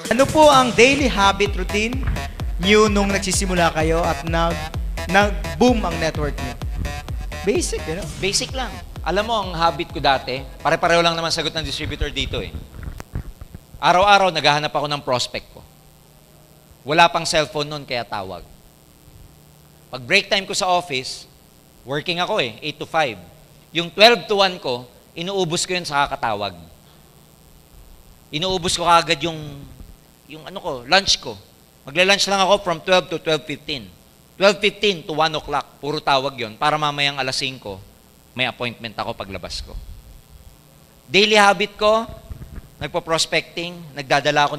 Ano po ang daily habit routine niyo nung nagsisimula kayo at nag-boom ang network niyo? Basic, you know? Basic lang. Alam mo, ang habit ko dati, pare-pareho lang naman sagot ng distributor dito eh. Araw-araw, naghahanap ako ng prospect ko. Wala pang cellphone noon, kaya tawag. Pag break time ko sa office, working ako eh, 8 to 5. Yung 12 to 1 ko, inuubos ko yun sa kakatawag. Inuubos ko kagad yung lunch ko. Magla-lunch lang ako from 12 to 12:15. 12:15 to 1 o'clock, puro tawag yon para mamayang alas 5, may appointment ako paglabas ko. Daily habit ko, nagpo-prospecting, nagdadala ako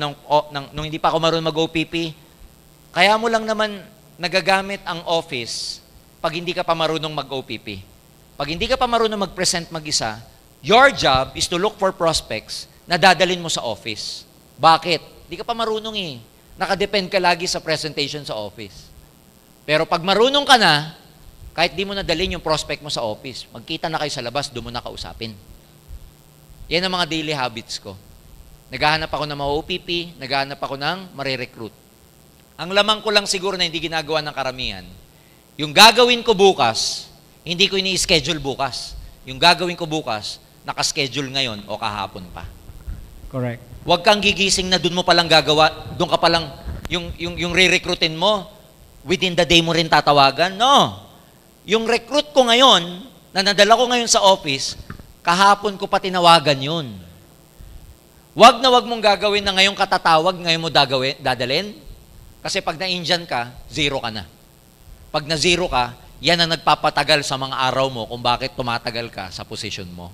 nung hindi pa ako marunong mag-OPP. Kaya mo lang naman nagagamit ang office pag hindi ka pa marunong mag-OPP. Pag hindi ka pa marunong mag-present mag-isa, your job is to look for prospects na dadalin mo sa office. Bakit? Hindi ka pa marunong eh. Nakadepend ka lagi sa presentation sa office. Pero pag marunong ka na, kahit di mo nadalin yung prospect mo sa office, magkita na kayo sa labas, doon mo na kausapin. Yan ang mga daily habits ko. Naghahanap ako ng mga OPP, naghahanap ako ng marirecruit. Ang lamang ko lang siguro na hindi ginagawa ng karamihan, yung gagawin ko bukas, hindi ko ini-schedule bukas. Yung gagawin ko bukas, nakaschedule ngayon o kahapon pa. Correct. Huwag kang gigising na doon mo palang gagawa, doon ka palang, yung re-recruitin mo, within the day mo rin tatawagan. No. Yung recruit ko ngayon, na nadala ko ngayon sa office, kahapon ko pa tinawagan yun. Huwag na huwag mong gagawin na ngayong katatawag, ngayon mo dadalhin. Kasi pag na-Indian ka, zero ka na. Pag na zero ka, yan ang nagpapatagal sa mga araw mo kung bakit tumatagal ka sa position mo.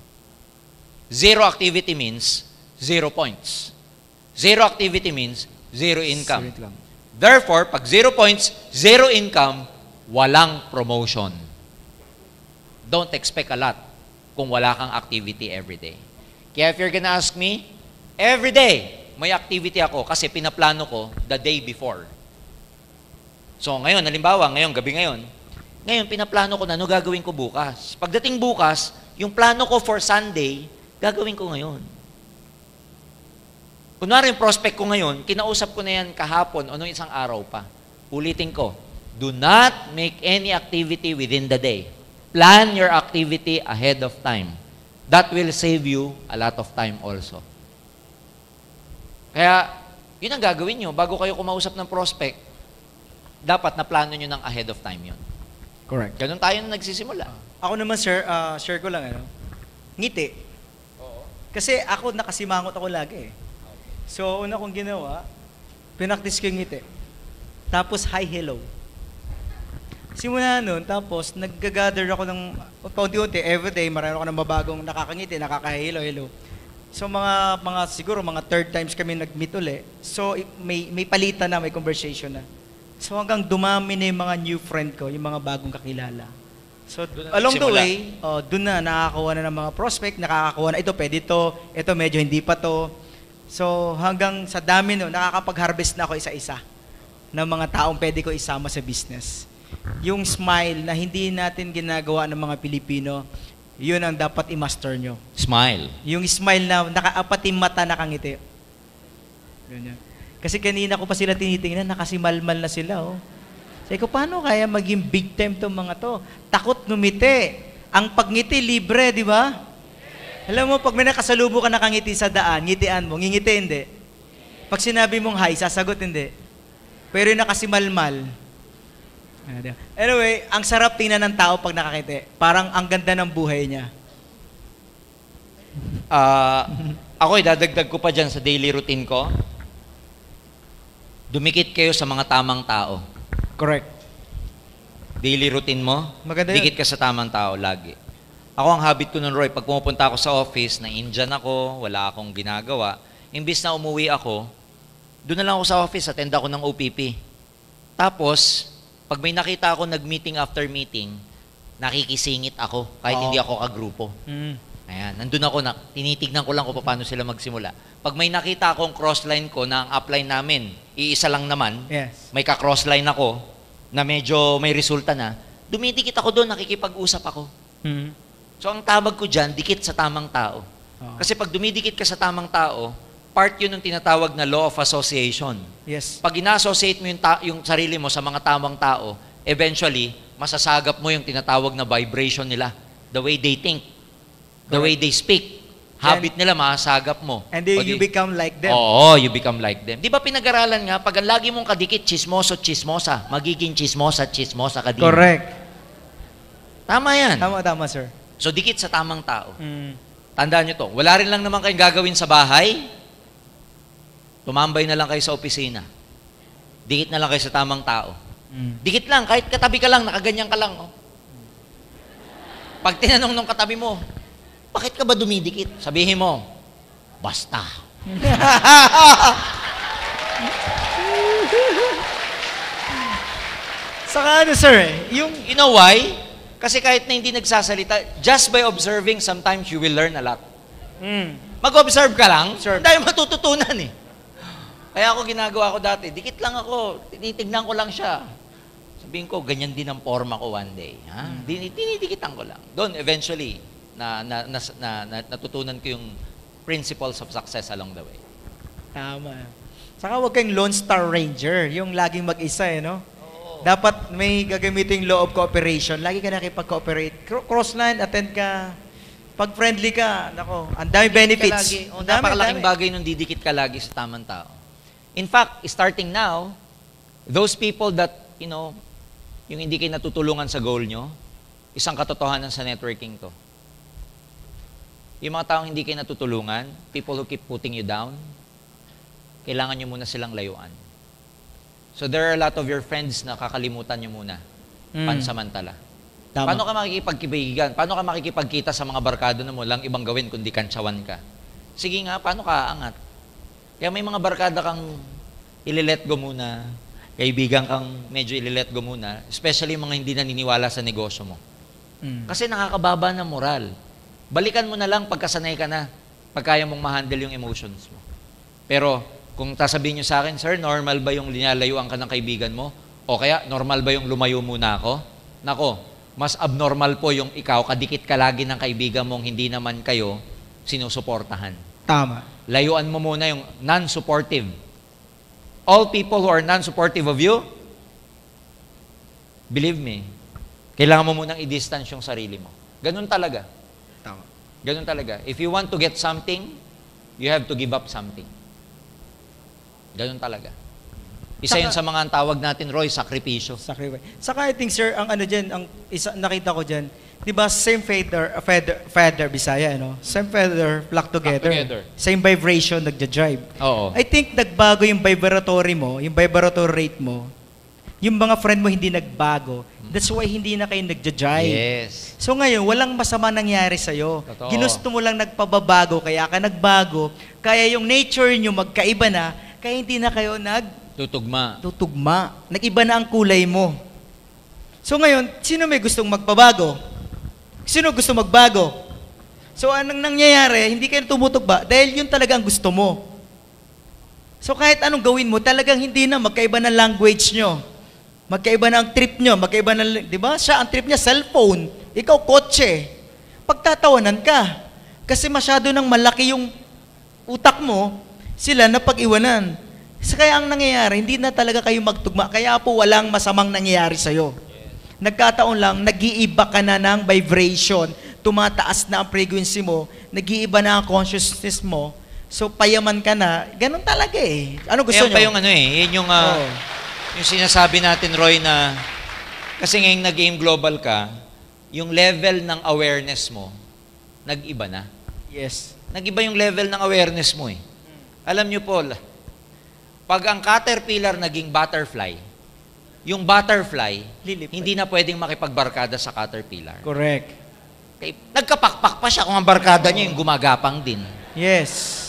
Zero activity means 0 points. Zero activity means 0 income. Therefore, pag 0 points, 0 income, walang promotion. Don't expect a lot kung wala kang activity every day. Kaya if you're gonna ask me, every day, may activity ako kasi pinaplano ko the day before. So ngayon, halimbawa, gabi ngayon, pinaplano ko na ano gagawin ko bukas. Pagdating bukas, yung plano ko for Sunday, gagawin ko ngayon. Kunwari yung prospect ko ngayon, kinausap ko na yan kahapon o nung isang araw pa. Ulitin ko, do not make any activity within the day. Plan your activity ahead of time. That will save you a lot of time also. Kaya, yun ang gagawin nyo. Bago kayo kumausap ng prospect, dapat na plano nyo ng ahead of time yun. Correct. Ganun tayo na nagsisimula. Ako naman, sir, share ko lang, ngiti. Oo. Kasi ako, nakasimangot ako lagi eh. So, una kong ginawa, pinaktis ko yung ngiti. Tapos, hi, hello. Simula nun, tapos, nag-gather ako ng, paunti-unti, everyday, marami ako ng mabagong nakakangiti, nakaka-hello, hello. So, siguro, mga third times kami nag-meet uli. So, may palitan na, may conversation na. So, hanggang dumami na yung mga new friend ko, yung mga bagong kakilala. So, along the way, dun na, nakakakuha na ng mga prospect, nakakakuha na, ito, pwede ito medyo hindi pa to. So, hanggang sa dami no, nakakapag-harvest na ako isa-isa ng mga taong pwede ko isama sa business. Yung smile na hindi natin ginagawa ng mga Pilipino, yun ang dapat i-master nyo. Smile. Yung smile na nakaapat yung mata nakangiti. Ganyan. Kasi kanina ko pa sila tinitingnan, nakasimalmal na sila. Oh. Sabi ko, paano kaya maging big time itong mga to? Takot ngumiti. Ang pagngiti, libre, di ba? Alam mo, pag may nakasalubo ka nakangiti sa daan, ngitian mo, ngingiti hindi. Pag sinabi mong hi, sasagot hindi. Pero yung nakasimalmal. Anyway, ang sarap tingnan ng tao pag nakakiti. Parang ang ganda ng buhay niya. Ako, dadagdag ko pa dyan sa daily routine ko. Dumikit kayo sa mga tamang tao. Correct. Daily routine mo, Maganda yun. dikit ka sa tamang tao lagi. Ako ang habit ko nun, Roy, pag pumupunta ako sa office, na Indian ako, wala akong ginagawa, imbis na umuwi ako, doon na lang ako sa office, attend ako ng OPP. Tapos, pag may nakita ako nag-meeting after meeting, nakikisingit ako, kahit hindi ako kagrupo. Ayan, nandun ako, tinitignan ko lang kung paano sila magsimula. Pag may nakita akong crossline ko na ang upline namin, iisa lang naman, Yes. may ka-crossline ako, na medyo may resulta na, dumidikit ako doon, nakikipag-usap ako. So, ang tawag ko dyan, dikit sa tamang tao. Kasi pag dumidikit ka sa tamang tao, part yun ng tinatawag na law of association. Yes. Pag ina-associate mo yung sarili mo sa mga tamang tao, eventually, masasagap mo yung tinatawag na vibration nila. The way they think, the way they speak, habit nila, masasagap mo. And then you become like them. Oo, you become like them. Di ba pinag-aralan nga, pag lagi mong kadikit, chismoso, chismosa, magiging chismosa, chismosa ka din. Correct. Tama yan. Tama, sir. So, dikit sa tamang tao. Mm. Tandaan nyo to, wala rin lang naman kayong gagawin sa bahay, tumambay na lang kayo sa opisina. Dikit na lang kayo sa tamang tao. Mm. Dikit lang, kahit katabi ka lang, nakaganyan ka lang. Oh. Pag tinanong nung katabi mo, bakit ka ba dumidikit? Sabihin mo, basta. Saka ano, sir, yung... You know why? Kasi kahit na hindi nagsasalita, just by observing, sometimes you will learn a lot. Mag-observe ka lang, Sure. dahil matututunan eh. Kaya ako ginagawa ko dati, dikit lang ako, tinitignan ko lang siya. Sabihin ko, ganyan din ang forma ko one day. Ha? Dinidikitan ko lang. Doon, eventually, natutunan ko yung principles of success along the way. Tama. Saka huwag kang Lone Star Ranger, yung laging mag-isa, no? Oo. Dapat may gagamitin yung law of cooperation. Lagi ka nakipag-cooperate. Cross-line, attend ka. Pag friendly ka, nako, ang dami benefits. Napakalaking bagay nung didikit ka lagi sa tamang tao. In fact, starting now, those people that, yung hindi kayo natutulungan sa goal nyo, isang katotohanan sa networking to. Yung mga taong hindi kayo natutulungan, people who keep putting you down, kailangan nyo muna silang layuan. So there are a lot of your friends na kakalimutan nyo muna, pansamantala. Tama. Paano ka makikipagkibigan? Paano ka makikipagkita sa mga barkada na mo lang ibang gawin kundi kantsawan ka? Sige nga, paano ka aangat? Kaya may mga barkada kang ililet go muna, kaibigan kang medyo ililet go muna, especially mga hindi naniniwala sa negosyo mo. Kasi nakakababa ng moral. Balikan mo na lang pagkasanay ka na, pag kaya mong ma-handle yung emotions mo. Pero kung sasabihin nyo sa akin, sir, normal ba yung linalayuan ka ng kaibigan mo? O kaya, normal ba yung lumayo muna ako? Nako, mas abnormal po yung ikaw, kadikit ka lagi ng kaibigan mong hindi naman kayo sinusuportahan. Tama. Layuan mo muna yung non-supportive. All people who are non-supportive of you, believe me, kailangan mo munang i-distance yung sarili mo. Ganun talaga. Tama. Ganun talaga. If you want to get something, you have to give up something. Ganun talaga. Isa yun sa mga tawag natin, Roy, sakripisyo. Sacrifice. Saka I think, sir, ang ano dyan, ang isa, nakita ko dyan, di ba, same feather, Bisaya, Same feather, flock together. Same vibration, nagja-drive. Oo. I think nagbago yung vibratory mo, yung vibratory rate mo, yung mga friend mo hindi nagbago. That's why hindi na kayo nagja-drive. Yes. So ngayon, walang masama nangyari sa'yo. Totoo. Ginusto mo lang nagpababago, kaya ka nagbago. Kaya yung nature nyo magkaiba na, kaya hindi na kayo Tutugma. Nag-iba na ang kulay mo. So ngayon, sino may gustong magpabago? Sino gusto magbago? So anong nangyayari? Hindi kayo tumutugba dahil yun talaga ang gusto mo. So kahit anong gawin mo, talagang hindi na magkaiba ng language nyo. Magkaiba na ang trip nyo. Magkaiba na, di ba? Siya, ang trip niya, cellphone. Ikaw, kotse. Pagtatawanan ka. Kasi masyado nang malaki yung utak mo, sila na pag-iwanan. So kaya ang nangyayari, hindi na talaga kayo magtugma. Kaya po walang masamang nangyayari sa'yo. Nagkataon lang, nag-iiba ka na ng vibration. Tumataas na ang frequency mo. Nag-iiba na ang consciousness mo. So payaman ka na. Ganun talaga eh. Ano gusto nyo? Pa yung yun yung, yung sinasabi natin, Roy, na kasi ngayong nag-game global ka, yung level ng awareness mo, nag-iba na. Yes. Nag-iba yung level ng awareness mo eh. Alam nyo, Paul, pag ang caterpillar naging butterfly, yung butterfly, Lilipad. hindi na pwedeng makipagbarkada sa caterpillar. Correct. Nagkapakpak pa siya kung ang barkada niya yung gumagapang din. Yes.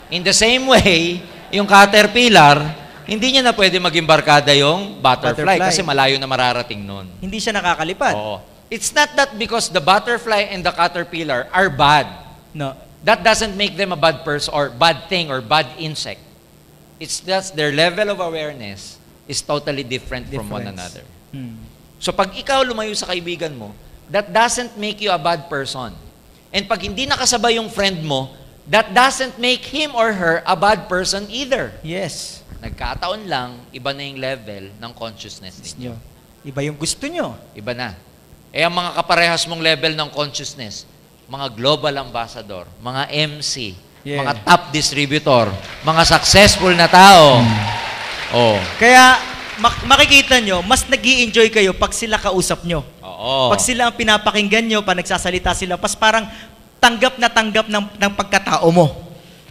In the same way, yung caterpillar, hindi niya na pwede maging barkada yung butterfly kasi malayo na mararating nun. Hindi siya nakakalipad. Oo. It's not that because the butterfly and the caterpillar are bad. No. That doesn't make them a bad person or bad thing or bad insect. It's just their level of awareness is totally different from one another. So pag ikaw lumayo sa kaibigan mo, that doesn't make you a bad person. And pag hindi nakasabay yung friend mo, that doesn't make him or her a bad person either. Yes. Nagkataon lang, iba na yung level ng consciousness ninyo. Nyo. Iba yung gusto nyo. Iba na. Eh, ang mga kaparehas mong level ng consciousness, mga global ambassador, mga MC, Yeah. mga top distributor, mga successful na tao. Oh. Kaya, makikita nyo, mas nag-i-enjoy kayo pag sila kausap nyo. Oo. Pag sila ang pinapakinggan nyo, pag nagsasalita sila, pas parang tanggap ng pagkatao mo.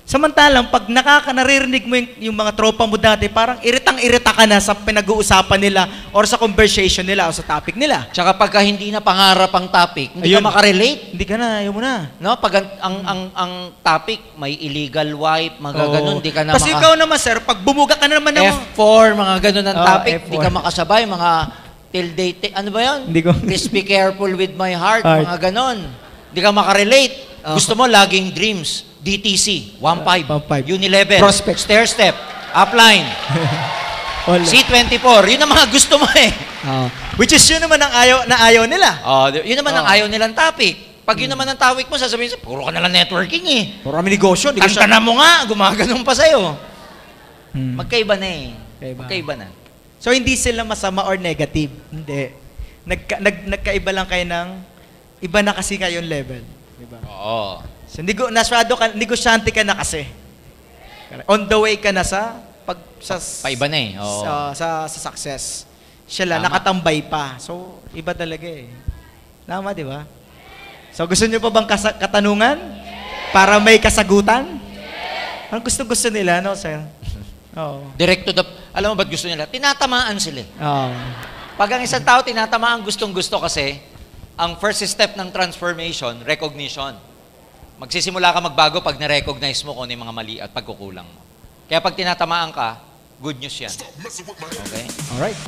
Samantalang, pag naririnig mo yung mga tropa mo dati, parang iritang-irita ka na sa pinag-uusapan nila or sa conversation nila o sa topic nila. Tsaka pagka hindi na pangarap ang topic, hindi Ayun. ka makarelate. Hindi ka na, ayaw mo na. No? Pag ang topic, may illegal wipe, mga ganun, hindi ka na Kasi ikaw naman, sir, pag bumuga ka na naman ng... F4, mga ganun ang Oh, topic, F4. hindi ka makasabay, mga till they ano ba yun? Hindi ko- Please be careful with my heart, Heart. mga ganun. Hindi ka makarelate. Oh. Gusto mo laging dreams, DTC, 1.5, 1.5. Unilevel, Prospect. stair step, upline, Wala. C24, yun ang mga gusto mo eh. Which is yun naman ang ayaw nila. Oh, yun naman ang Oh. ayaw nilang topic. Pag yun naman ang topic mo, sasabihin sa, puro ka nalang networking eh. Marami negosyo. Kanta na mo nga, gumaganon pa sa'yo. Hmm. Magkaiba na eh. Magkaiba. Magkaiba na. So, hindi sila masama or negative. Hindi. Nagkaiba lang kayo ng iba na kasi kayong level. Diba? Oo. So, negosyante ka na kasi. On the way ka na sa Paiba na eh. Oo. sa success. Siya lang, Tama. nakatambay pa. So, iba talaga eh. Tama, di ba? So, gusto niyo pa bang katanungan? Para may kasagutan? Ang gusto-gusto nila, no, sir? Oo. Direct to the... Alam mo ba't gusto nila? Tinatamaan sila eh. Oo. Pag ang isang tao tinatamaan gustong-gusto kasi, ang first step ng transformation, recognition. Magsisimula ka magbago pag na-recognize mo kung ano yung mga mali at pagkukulang mo. Kaya pag tinatamaan ka, good news yan. Okay? Alright.